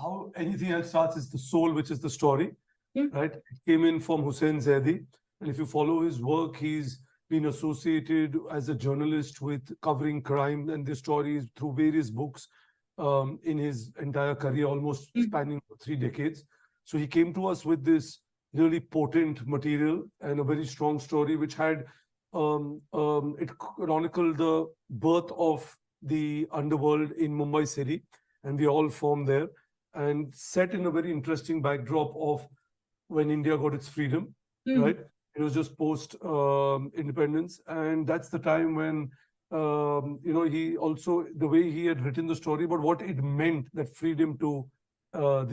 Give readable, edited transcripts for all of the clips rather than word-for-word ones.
how anything else starts is the soul, which is the story, Mm. right? It came in from Hussain Zaidi. And if you follow his work, he's been associated as a journalist with covering crime and the stories through various books in his entire career, almost spanning 3 decades. So he came to us with this really potent material and a very strong story, which had it chronicled the birth of the underworld in Mumbai city, and we all formed there, and set in a very interesting backdrop of when India got its freedom, right? It was just post independence, and that's the time when he also, the way he had written the story, but what it meant, that freedom to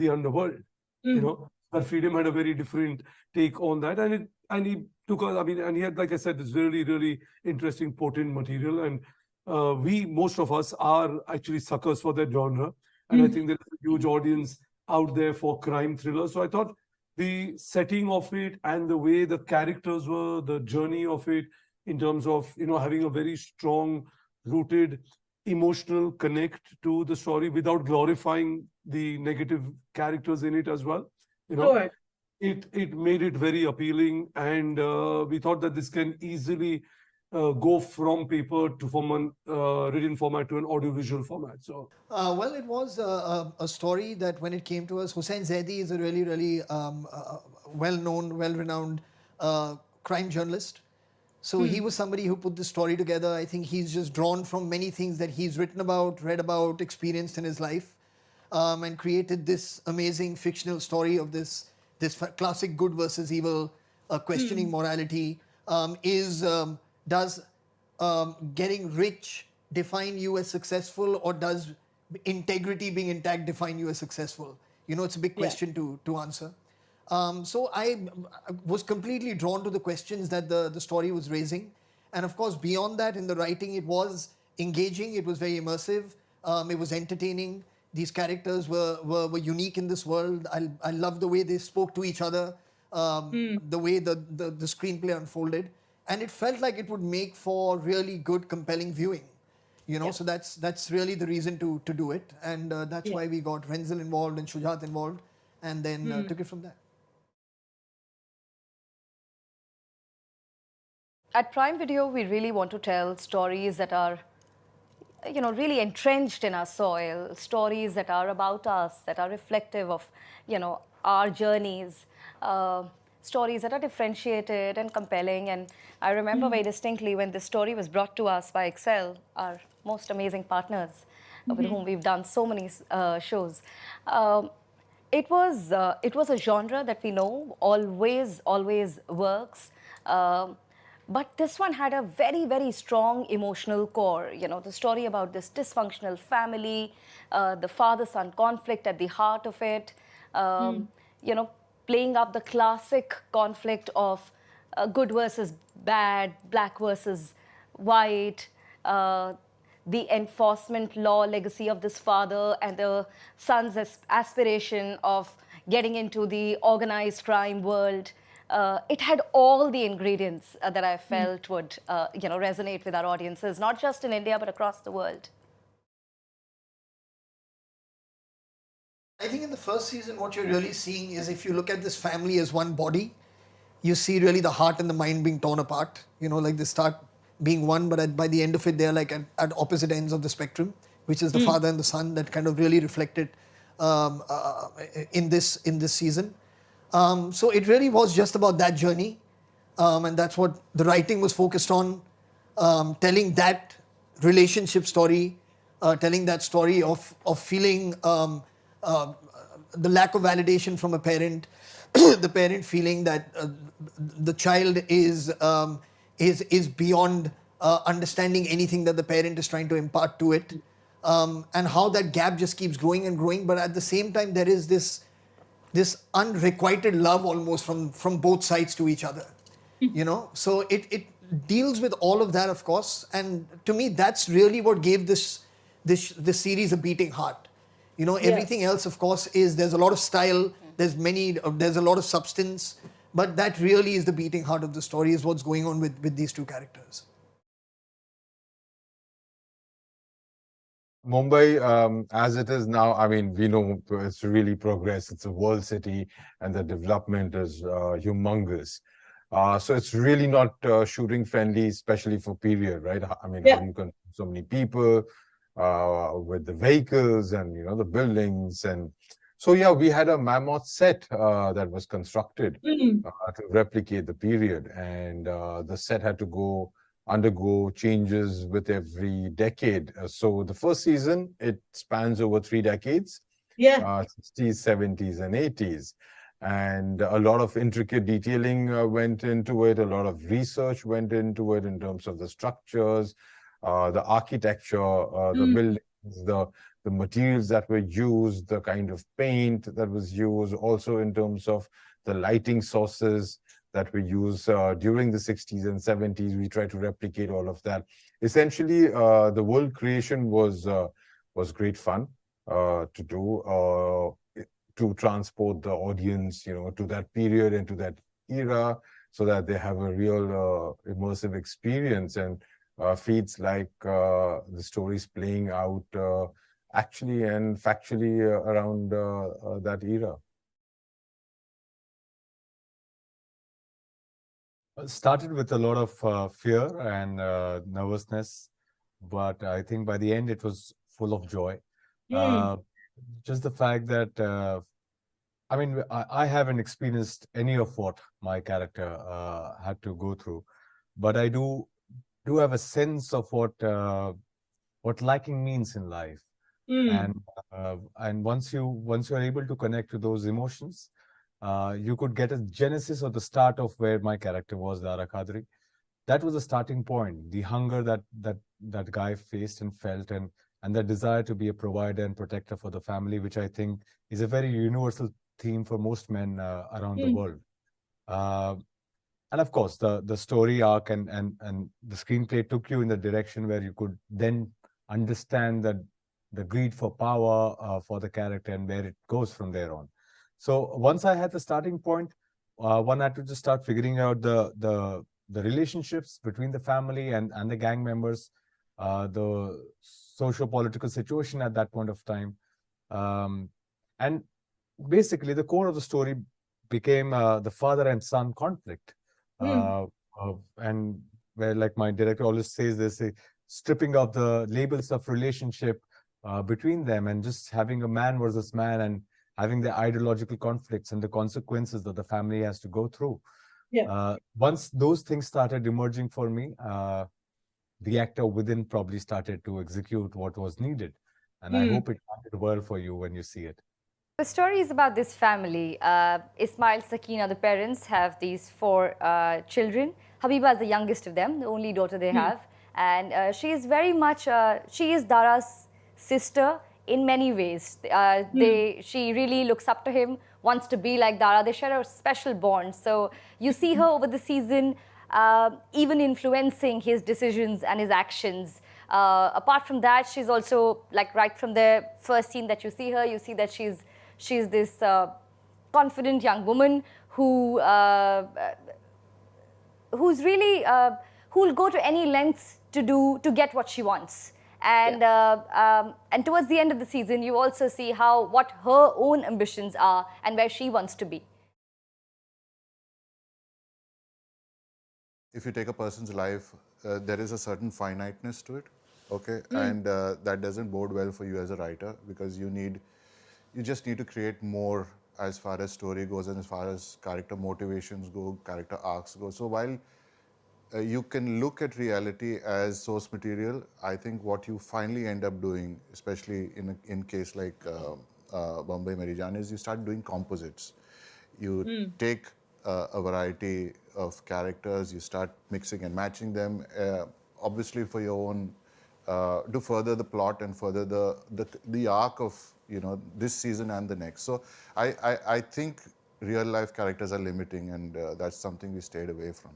the underworld, that freedom had a very different take on that, and he took us. I mean, and he had, like I said, this really, really interesting, potent material, and most of us are actually suckers for that genre, and I think there's a huge audience out there for crime thrillers. So I thought the setting of it and the way the characters were, the journey of it, in terms of having a very strong, rooted, emotional connect to the story without glorifying the negative characters in it as well. Sure. It made it very appealing, and we thought that this can easily go from paper to from a written format to an audiovisual format. So, well, it was a story that when it came to us, Hussain Zaidi is a really, really well-known, well-renowned crime journalist. So he was somebody who put this story together. I think he's just drawn from many things that he's written about, read about, experienced in his life, and created this amazing fictional story of this classic good versus evil, questioning morality. Does getting rich define you as successful, or does integrity being intact define you as successful? It's a big question to answer. So I was completely drawn to the questions that the story was raising. And of course, beyond that, in the writing, it was engaging, it was very immersive, it was entertaining. These characters were unique in this world. I love the way they spoke to each other, the way the screenplay unfolded. And it felt like it would make for really good, compelling viewing. So that's really the reason to do it. And that's why we got Rensil involved and Shujaat involved, and then took it from there. At Prime Video, we really want to tell stories that are, really entrenched in our soil, stories that are about us, that are reflective of, our journeys, stories that are differentiated and compelling. And I remember very distinctly when this story was brought to us by Excel, our most amazing partners, with whom we've done so many shows. It was a genre that we know always works. But this one had a very, very strong emotional core. The story about this dysfunctional family, the father-son conflict at the heart of it, playing up the classic conflict of good versus bad, black versus white, the enforcement law legacy of this father and the son's aspiration of getting into the organized crime world. It had all the ingredients that I felt would, resonate with our audiences, not just in India, but across the world. I think in the first season, what you're really seeing is, if you look at this family as one body, you see really the heart and the mind being torn apart. Like they start being one, but by the end of it, they're like at opposite ends of the spectrum, which is the father and the son that kind of really reflected in this season. So it really was just about that journey, and that's what the writing was focused on, telling that relationship story, telling that story of feeling the lack of validation from a parent, the parent feeling that the child is beyond understanding anything that the parent is trying to impart to it, and how that gap just keeps growing and growing. But at the same time, there is this unrequited love almost from both sides to each other, So it deals with all of that, of course. And to me, that's really what gave this series a beating heart. Everything else, of course, there's a lot of style, there's a lot of substance, but that really is the beating heart of the story, is what's going on with these two characters. Mumbai, as it is now, I mean, we know it's really progressed. It's a world city, and the development is humongous. So it's really not shooting friendly, especially for period, right? I mean, how Yeah. you can so many people with the vehicles and the buildings, and so yeah, we had a mammoth set that was constructed to replicate the period, and the set had to undergo changes with every decade. So the first season, it spans over 3 decades, Yeah. 60s, 70s, and 80s. And a lot of intricate detailing went into it, a lot of research went into it in terms of the structures, the architecture, the buildings, the materials that were used, the kind of paint that was used, also in terms of the lighting sources that we use during the 60s and 70s. We try to replicate all of that. Essentially, the world creation was great fun to do, to transport the audience, to that period and to that era, so that they have a real immersive experience and feels like the stories playing out actually and factually around that era. Started with a lot of fear and nervousness, but I think by the end it was full of joy. Just the fact that, I mean, I haven't experienced any of what my character had to go through, but I do have a sense of what liking means in life. And once you are able to connect to those emotions, you could get a genesis or the start of where my character was, Dara Kadri. That was the starting point. The hunger that guy faced and felt, and the desire to be a provider and protector for the family, which I think is a very universal theme for most men around the world. And of course, the story arc and the screenplay took you in the direction where you could then understand that the greed for power for the character and where it goes from there on. So once I had the starting point, one had to just start figuring out the relationships between the family and the gang members, the socio-political situation at that point of time. And basically, the core of the story became the father and son conflict. And where, like my director always says, this stripping of the labels of relationship between them and just having a man versus man and having the ideological conflicts and the consequences that the family has to go through. Once those things started emerging for me, the actor within probably started to execute what was needed. And I hope it landed well for you when you see it. The story is about this family. Ismail, Sakina, the parents, have these 4 children. Habiba is the youngest of them, the only daughter they have. And she is very much, she is Dara's sister in many ways. She really looks up to him, wants to be like Dara. They share a special bond. So you see her over the season, even influencing his decisions and his actions. Apart from that, she's also, like, right from the first scene that you see her, you see that she's this confident young woman who's really who'll go to any lengths to get what she wants. And and towards the end of the season, you also see what her own ambitions are and where she wants to be. If you take a person's life, there is a certain finiteness to it, okay? And that doesn't bode well for you as a writer, because you just need to create more as far as story goes and as far as character motivations go, character arcs go. So while you can look at reality as source material, I think what you finally end up doing, especially in case like Bambai Meri Jaan, is you start doing composites. You take a variety of characters, you start mixing and matching them, obviously for your own, to further the plot and further the arc of this season and the next. So I think real life characters are limiting, and that's something we stayed away from.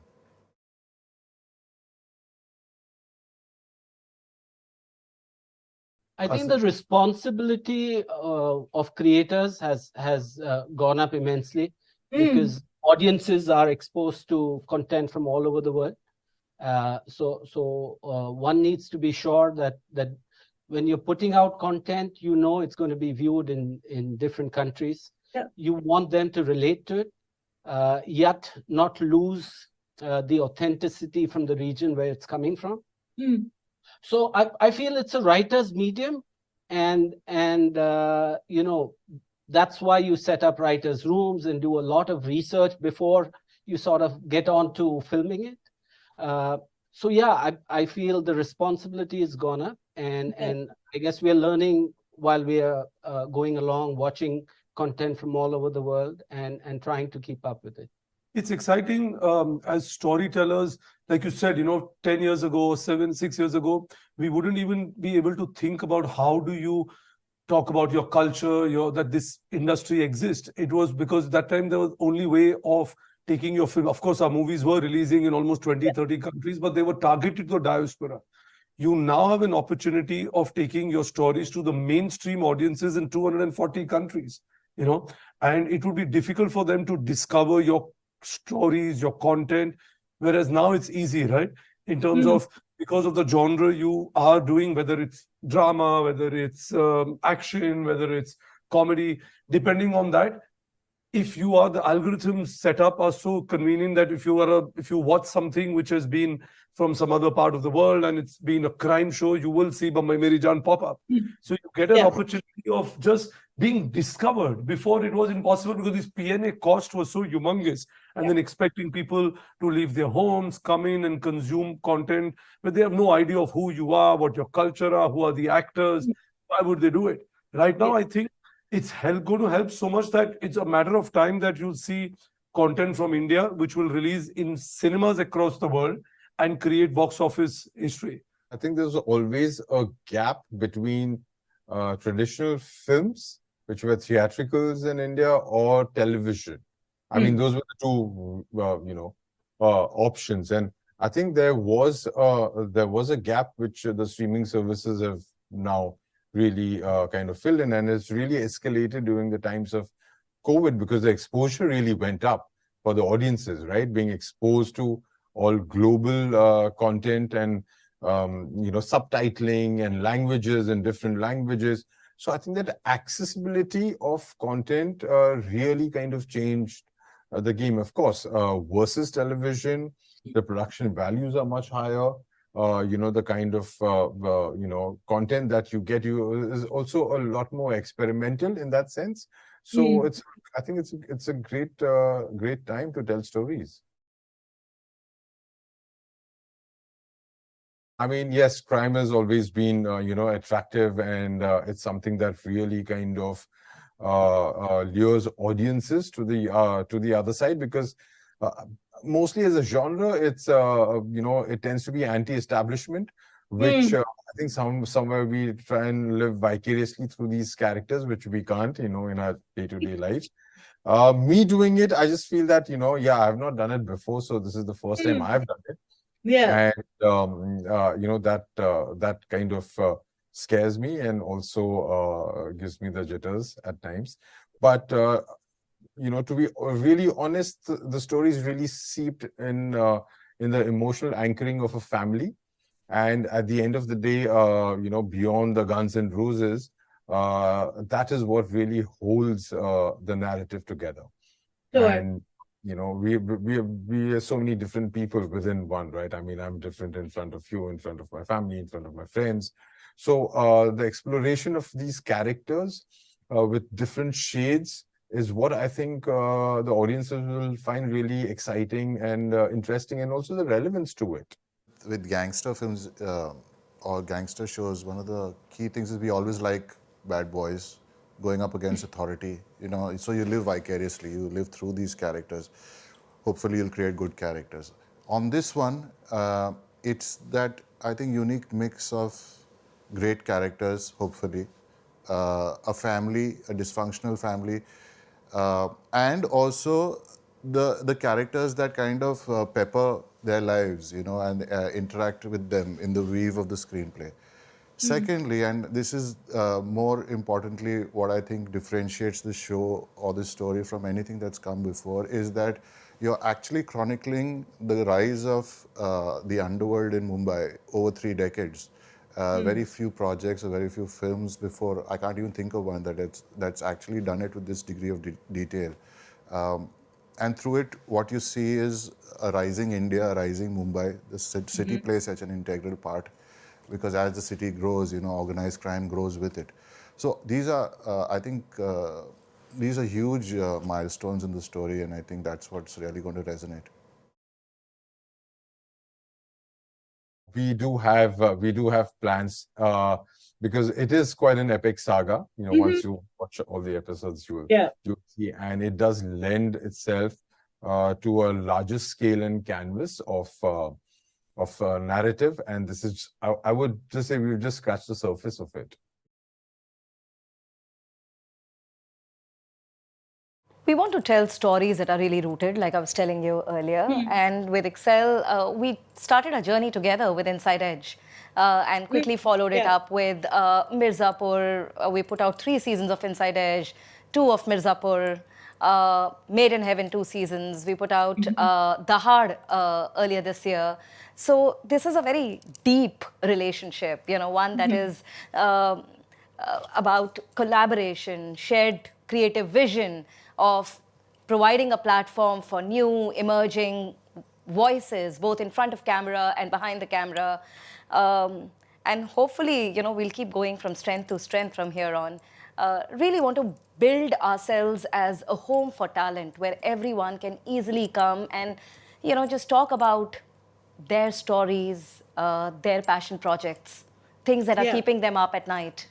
I think the responsibility of creators has gone up immensely, because audiences are exposed to content from all over the world. So one needs to be sure that when you're putting out content, you know it's going to be viewed in different countries. Yeah. You want them to relate to it, yet not lose the authenticity from the region where it's coming from. So I feel it's a writer's medium, and you know, that's why you set up writers' rooms and do a lot of research before you sort of get on to filming it. So yeah, I feel the responsibility has gone up, and I guess we're learning while we're going along, watching content from all over the world and trying to keep up with it. It's exciting as storytellers. Like you said, 10 years ago, 6 years ago, we wouldn't even be able to think about how do you talk about your culture, that this industry exists. It was because that time there was only way of taking your film. Of course, our movies were releasing in almost 20, 30 countries, but they were targeted to the diaspora. You now have an opportunity of taking your stories to the mainstream audiences in 240 countries, and it would be difficult for them to discover your stories, your content, whereas now it's easy, right? In terms of, because of the genre you are doing, whether it's drama, whether it's action, whether it's comedy, depending on that, if you are, the algorithms set up are so convenient that if you watch something which has been from some other part of the world and it's been a crime show, you will see Bambai Meri Jaan pop up. So you get an opportunity of just being discovered before it was impossible, because this P&A cost was so humongous, and then expecting people to leave their homes, come in and consume content, but they have no idea of who you are, what your culture are, who are the actors, why would they do it? Right now, I think it's going to help so much that it's a matter of time that you'll see content from India, which will release in cinemas across the world and create box office history. I think there's always a gap between traditional films, which were theatricals in India, or television. I mean, those were the two, options. And I think there was a gap which the streaming services have now really kind of filled in, and it's really escalated during the times of COVID, because the exposure really went up for the audiences, right? Being exposed to all global content and subtitling and languages and different languages. So I think that accessibility of content really kind of changed the game. Of course, versus television, the production values are much higher. The kind of content that you get is also a lot more experimental in that sense. So I think it's a great time to tell stories. I mean, yes, crime has always been attractive, and it's something that really kind of lures audiences to the other side, because mostly as a genre, it's it tends to be anti-establishment, which I think somewhere we try and live vicariously through these characters, which we can't, in our day-to-day lives. Me doing it, I just feel that I've not done it before, so this is the first time I've done it. Yeah. And that kind of scares me, and also gives me the jitters at times. But to be really honest, the story is really seeped in the emotional anchoring of a family. And at the end of the day, beyond the guns and roses, that is what really holds the narrative together. Sure. And we are so many different people within one, right? I mean, I'm different in front of you, in front of my family, in front of my friends. So the exploration of these characters with different shades is what I think the audiences will find really exciting and interesting, and also the relevance to it. With gangster films or gangster shows, one of the key things is we always like bad boys going up against authority, so you live vicariously, you live through these characters. Hopefully you'll create good characters. On this one, it's that, I think, unique mix of great characters, hopefully, a family, a dysfunctional family, and also the characters that kind of pepper their lives, and interact with them in the weave of the screenplay. Secondly, and this is more importantly what I think differentiates the show or the story from anything that's come before, is that you're actually chronicling the rise of the underworld in Mumbai over 3 decades. Very few projects or very few films before, I can't even think of one that's actually done it with this degree of detail. And through it, what you see is a rising India, a rising Mumbai. The city plays such an integral part because as the city grows, organized crime grows with it. So these are, I think, these are huge milestones in the story, and I think that's what's really going to resonate. We do have plans because it is quite an epic saga. Once you watch all the episodes, you'll see, and it does lend itself to a larger scale and canvas of narrative. And this is, I would just say, we've just scratched the surface of it. We want to tell stories that are really rooted, like I was telling you earlier. And with Excel, we started a journey together with Inside Edge and quickly followed it up with Mirzapur. We put out 3 seasons of Inside Edge, 2 of Mirzapur, Made in Heaven 2 seasons. We put out Dahad earlier this year. So this is a very deep relationship, one that is about collaboration, shared creative vision, of providing a platform for new emerging voices, both in front of camera and behind the camera. And hopefully, we'll keep going from strength to strength from here on. Really want to build ourselves as a home for talent where everyone can easily come and, just talk about their stories, their passion projects, things that are keeping them up at night.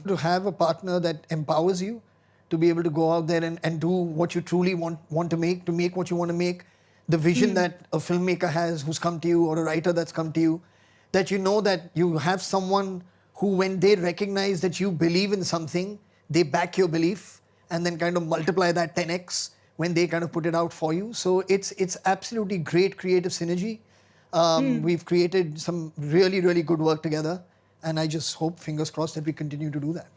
To have a partner that empowers you, to be able to go out there and do what you truly want to make what you want to make, the vision that a filmmaker has who's come to you, or a writer that's come to you, that that you have someone who, when they recognize that you believe in something, they back your belief and then kind of multiply that 10x when they kind of put it out for you. So it's absolutely great creative synergy. We've created some really, really good work together, and I just hope, fingers crossed, that we continue to do that.